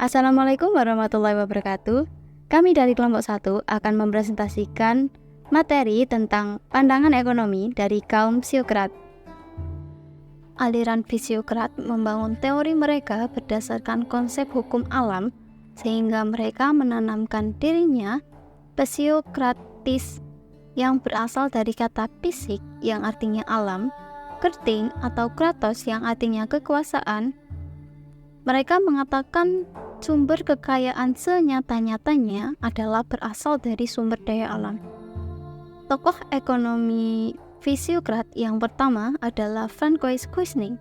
Assalamualaikum warahmatullahi wabarakatuh. Kami dari kelompok 1 akan mempresentasikan materi tentang pandangan ekonomi dari kaum psiokrat. Aliran psiokrat membangun teori mereka berdasarkan konsep hukum alam, sehingga mereka menanamkan dirinya psiokratis yang berasal dari kata fisik yang artinya alam, kerting atau kratos yang artinya kekuasaan. Mereka mengatakan sumber kekayaan senyata-nyatanya adalah berasal dari sumber daya alam. Tokoh ekonomi fisiokrat yang pertama adalah Francois Quesnay.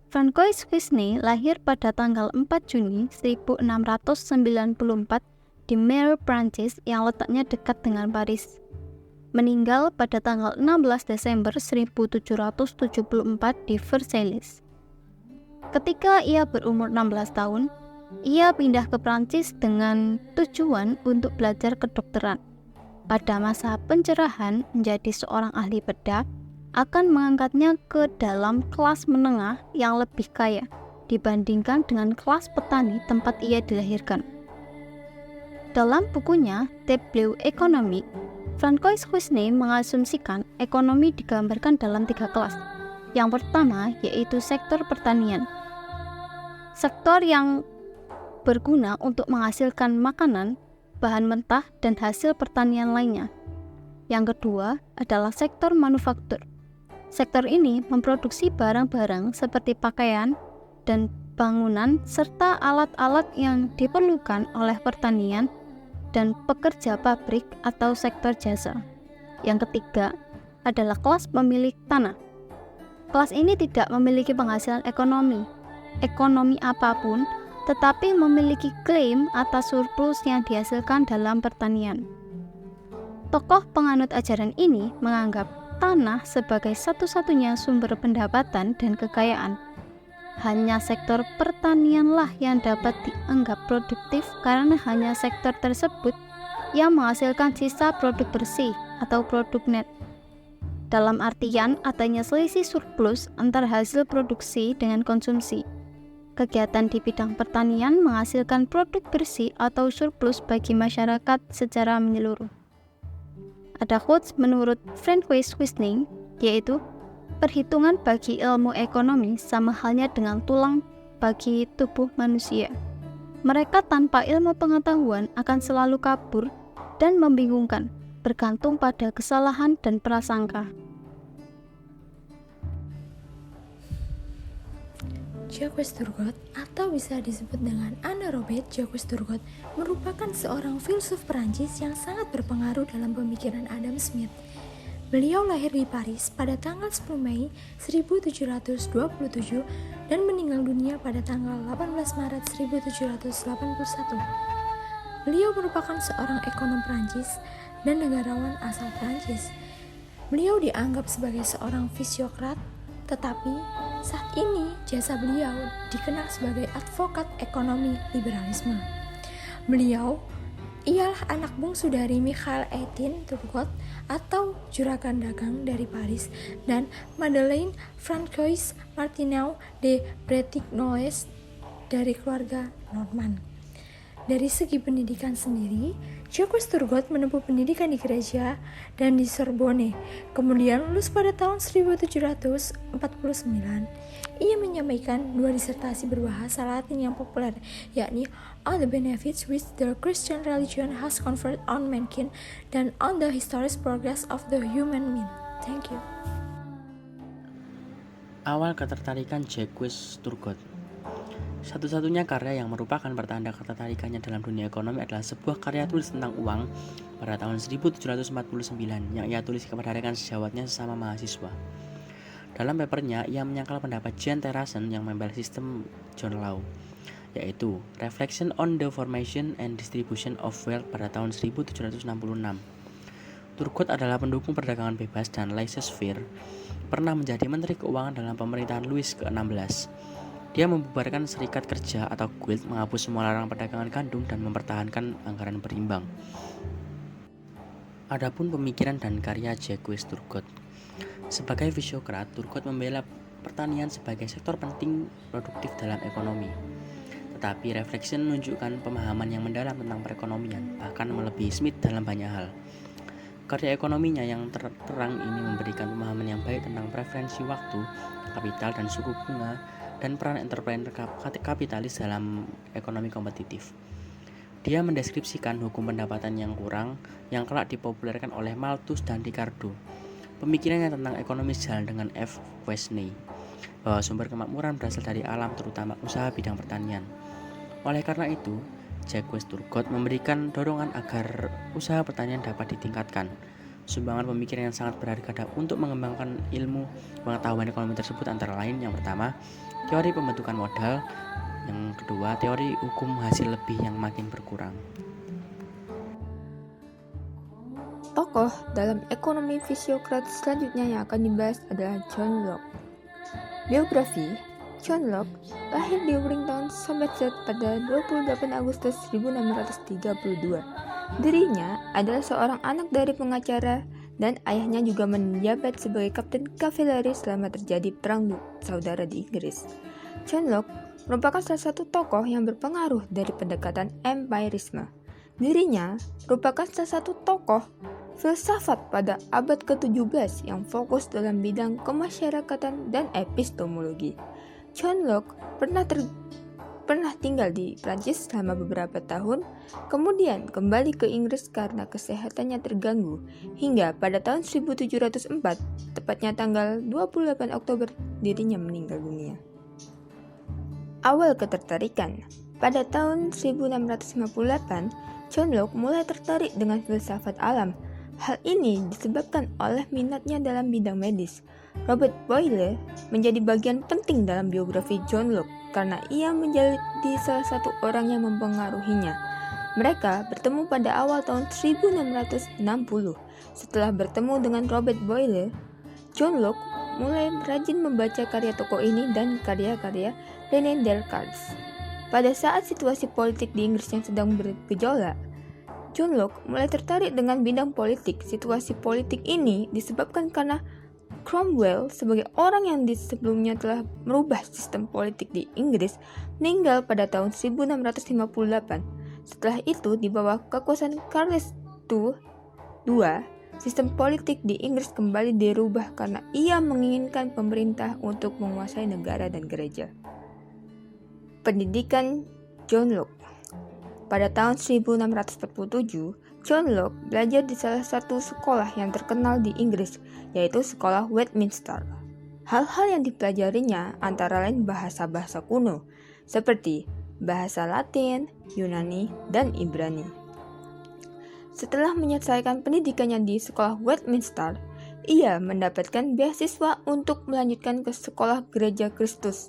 Francois Quesnay lahir pada tanggal 4 Juni 1694 di Meaux, Prancis yang letaknya dekat dengan Paris. Meninggal pada tanggal 16 Desember 1774 di Versailles. Ketika ia berumur 16 tahun, ia pindah ke Prancis dengan tujuan untuk belajar kedokteran. Pada masa pencerahan menjadi seorang ahli bedah akan mengangkatnya ke dalam kelas menengah yang lebih kaya dibandingkan dengan kelas petani tempat ia dilahirkan. Dalam bukunya Tableau Économique, Francois Quesnay mengasumsikan ekonomi digambarkan dalam 3 kelas. Yang pertama yaitu sektor pertanian, sektor yang berguna untuk menghasilkan makanan, bahan mentah, dan hasil pertanian lainnya. Yang kedua adalah sektor manufaktur. Sektor ini memproduksi barang-barang seperti pakaian dan bangunan serta alat-alat yang diperlukan oleh pertanian dan pekerja pabrik atau sektor jasa. Yang ketiga adalah kelas pemilik tanah. Kelas ini tidak memiliki penghasilan ekonomi apapun, tetapi memiliki klaim atas surplus yang dihasilkan dalam pertanian. Tokoh penganut ajaran ini menganggap tanah sebagai satu-satunya sumber pendapatan dan kekayaan. Hanya sektor pertanianlah yang dapat dianggap produktif karena hanya sektor tersebut yang menghasilkan sisa produk bersih atau produk net. Dalam artian adanya selisih surplus antara hasil produksi dengan konsumsi. Kegiatan di bidang pertanian menghasilkan produk bersih atau surplus bagi masyarakat secara menyeluruh. Ada quotes menurut Francois Quesnay, yaitu perhitungan bagi ilmu ekonomi sama halnya dengan tulang bagi tubuh manusia. Mereka tanpa ilmu pengetahuan akan selalu kabur dan membingungkan, bergantung pada kesalahan dan prasangka. Jacques Turgot, atau bisa disebut dengan Anne-Robert Jacques Turgot, merupakan seorang filsuf Perancis yang sangat berpengaruh dalam pemikiran Adam Smith. Beliau lahir di Paris pada tanggal 10 Mei 1727 dan meninggal dunia pada tanggal 18 Maret 1781. Beliau merupakan seorang ekonom Perancis dan negarawan asal Perancis. Beliau dianggap sebagai seorang fisiokrat, tetapi saat ini jasa beliau dikenal sebagai advokat ekonomi liberalisme. Beliau ialah anak bungsu dari Michel Etienne Turgot atau juragan dagang dari Paris dan Madeleine Francoise Martineau de Bretignolles dari keluarga Norman. Dari segi pendidikan sendiri, Jacques Turgot menempuh pendidikan di gereja dan di Sorbonne. Kemudian lulus pada tahun 1749. Ia menyampaikan 2 disertasi berbahasa Latin yang populer, yakni On the Benefits which the Christian Religion has conferred on mankind dan On the Historic Progress of the Human Mind. Thank you. Awal ketertarikan Jacques Turgot. Satu-satunya karya yang merupakan pertanda ketertarikannya dalam dunia ekonomi adalah sebuah karya tulis tentang uang pada tahun 1749 yang ia tulis kepada rekan sejawatnya sesama mahasiswa. Dalam papernya, ia menyangkal pendapat Jean Terrasson yang membela sistem John Law, yaitu Reflection on the Formation and Distribution of Wealth pada tahun 1766. Turgot adalah pendukung perdagangan bebas dan laissez-faire, pernah menjadi Menteri Keuangan dalam pemerintahan Louis ke-16. Dia membubarkan serikat kerja atau guild, menghapus semua larangan perdagangan gandum, dan mempertahankan anggaran berimbang. Adapun pemikiran dan karya Jacques Turgot. Sebagai fisiokrat, Turgot membela pertanian sebagai sektor penting produktif dalam ekonomi. tetapi refleksi menunjukkan pemahaman yang mendalam tentang perekonomian, bahkan melebihi Smith dalam banyak hal. Karya ekonominya yang terang ini memberikan pemahaman yang baik tentang preferensi waktu, kapital dan suku bunga, dan peran entrepreneur kapitalis dalam ekonomi kompetitif. Dia mendeskripsikan hukum pendapatan yang kurang yang kelak dipopulerkan oleh Malthus dan Ricardo. Pemikirannya tentang ekonomi sejalan dengan F. Wasney, bahwa sumber kemakmuran berasal dari alam, terutama usaha bidang pertanian. Oleh karena itu, Jacques Turgot memberikan dorongan agar usaha pertanian dapat ditingkatkan. Sumbangan pemikiran yang sangat berharga untuk mengembangkan ilmu pengetahuan ekonomi tersebut antara lain: yang pertama, teori pembentukan modal; yang kedua, teori hukum hasil lebih yang makin berkurang. Tokoh dalam ekonomi fisiokrat selanjutnya yang akan dibahas adalah John Locke. Biografi: John Locke lahir di Wellington, Somerset pada 28 Agustus 1632. Dirinya adalah seorang anak dari pengacara dan ayahnya juga menjabat sebagai kapten kavaleri selama terjadi perang saudara di Inggris. John Locke merupakan salah satu tokoh yang berpengaruh dari pendekatan empirisme. Dirinya merupakan salah satu tokoh filsafat pada abad ke-17 yang fokus dalam bidang kemasyarakatan dan epistemologi. John Locke pernah tinggal di Prancis selama beberapa tahun, kemudian kembali ke Inggris karena kesehatannya terganggu, hingga pada tahun 1704, tepatnya tanggal 28 Oktober, dirinya meninggal dunia. Awal ketertarikan: pada tahun 1658, John Locke mulai tertarik dengan filsafat alam. Hal ini disebabkan oleh minatnya dalam bidang medis. Robert Boyle menjadi bagian penting dalam biografi John Locke karena ia menjadi salah satu orang yang mempengaruhinya. Mereka bertemu pada awal tahun 1660. Setelah bertemu dengan Robert Boyle, John Locke mulai rajin membaca karya tokoh ini dan karya-karya René Descartes. Pada saat situasi politik di Inggris yang sedang bergejolak, John Locke mulai tertarik dengan bidang politik. Situasi politik ini disebabkan karena Cromwell, sebagai orang yang sebelumnya telah merubah sistem politik di Inggris, meninggal pada tahun 1658. Setelah itu, di bawah kekuasaan Charles II, sistem politik di Inggris kembali dirubah karena ia menginginkan pemerintah untuk menguasai negara dan gereja. Pendidikan John Locke. Pada tahun 1647, John Locke belajar di salah satu sekolah yang terkenal di Inggris, yaitu Sekolah Westminster. Hal-hal yang dipelajarinya antara lain bahasa-bahasa kuno, seperti bahasa Latin, Yunani, dan Ibrani. Setelah menyelesaikan pendidikannya di Sekolah Westminster, ia mendapatkan beasiswa untuk melanjutkan ke Sekolah Gereja Kristus,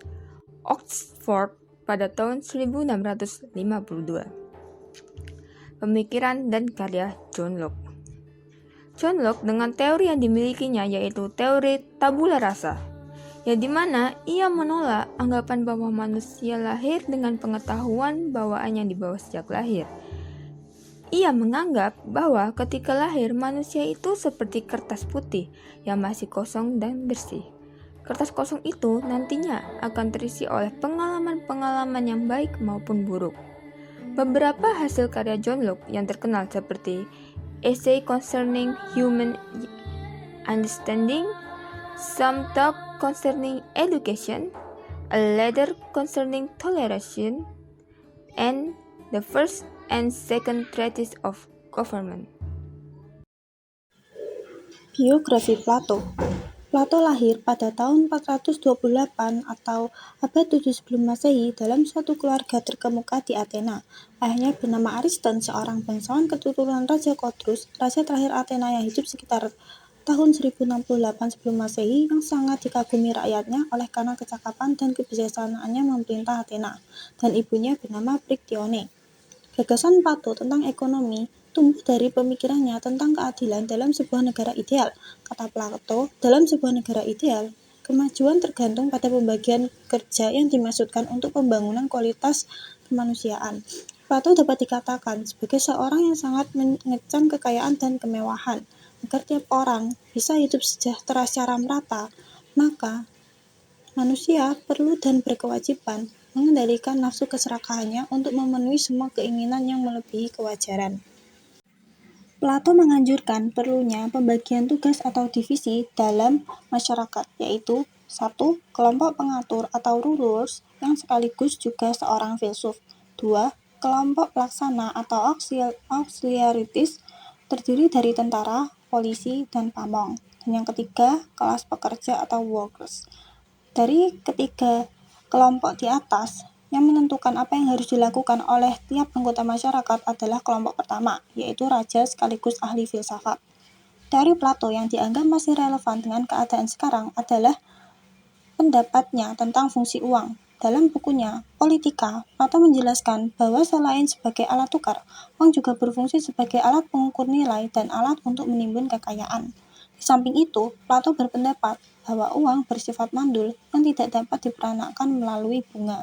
Oxford, pada tahun 1652. Pemikiran dan karya John Locke. John Locke dengan teori yang dimilikinya yaitu teori tabula rasa, yang dimana ia menolak anggapan bahwa manusia lahir dengan pengetahuan bawaan yang dibawa sejak lahir. Ia menganggap bahwa ketika lahir manusia itu seperti kertas putih yang masih kosong dan bersih. Kertas kosong itu nantinya akan terisi oleh pengalaman-pengalaman yang baik maupun buruk. Beberapa hasil karya John Locke yang terkenal seperti Essay Concerning Human Understanding, Some Talk Concerning Education, A Letter Concerning Toleration, and The First and Second Treatise of Government. Biografi Plato. Plato lahir pada tahun 428 atau abad 7 sebelum Masehi dalam suatu keluarga terkemuka di Athena. Ayahnya bernama Ariston, seorang bangsawan keturunan Raja Kodrus, raja terakhir Athena yang hidup sekitar tahun 1068 sebelum Masehi, yang sangat dikagumi rakyatnya oleh karena kecakapan dan kebijaksanaannya memerintah Athena, dan ibunya bernama Prictione. Gagasan Plato tentang ekonomi tumbuh dari pemikirannya tentang keadilan dalam sebuah negara ideal. Kata Plato, dalam sebuah negara ideal, kemajuan tergantung pada pembagian kerja yang dimaksudkan untuk pembangunan kualitas kemanusiaan. Plato dapat dikatakan sebagai seorang yang sangat mengecam kekayaan dan kemewahan. Agar tiap orang bisa hidup sejahtera secara merata, maka manusia perlu dan berkewajiban mengendalikan nafsu keserakahannya untuk memenuhi semua keinginan yang melebihi kewajaran. Plato menganjurkan perlunya pembagian tugas atau divisi dalam masyarakat, yaitu 1. Kelompok pengatur atau rulers yang sekaligus juga seorang filsuf. 2. Kelompok pelaksana atau auxiliaries terdiri dari tentara, polisi, dan pamong. Dan yang ketiga, kelas pekerja atau workers. Dari ketiga kelompok di atas, yang menentukan apa yang harus dilakukan oleh tiap anggota masyarakat adalah kelompok pertama, yaitu raja sekaligus ahli filsafat. Teori Plato yang dianggap masih relevan dengan keadaan sekarang adalah pendapatnya tentang fungsi uang. Dalam bukunya, Politika, Plato menjelaskan bahwa selain sebagai alat tukar, uang juga berfungsi sebagai alat pengukur nilai dan alat untuk menimbun kekayaan. Di samping itu, Plato berpendapat bahwa uang bersifat mandul yang tidak dapat diperanakan melalui bunga.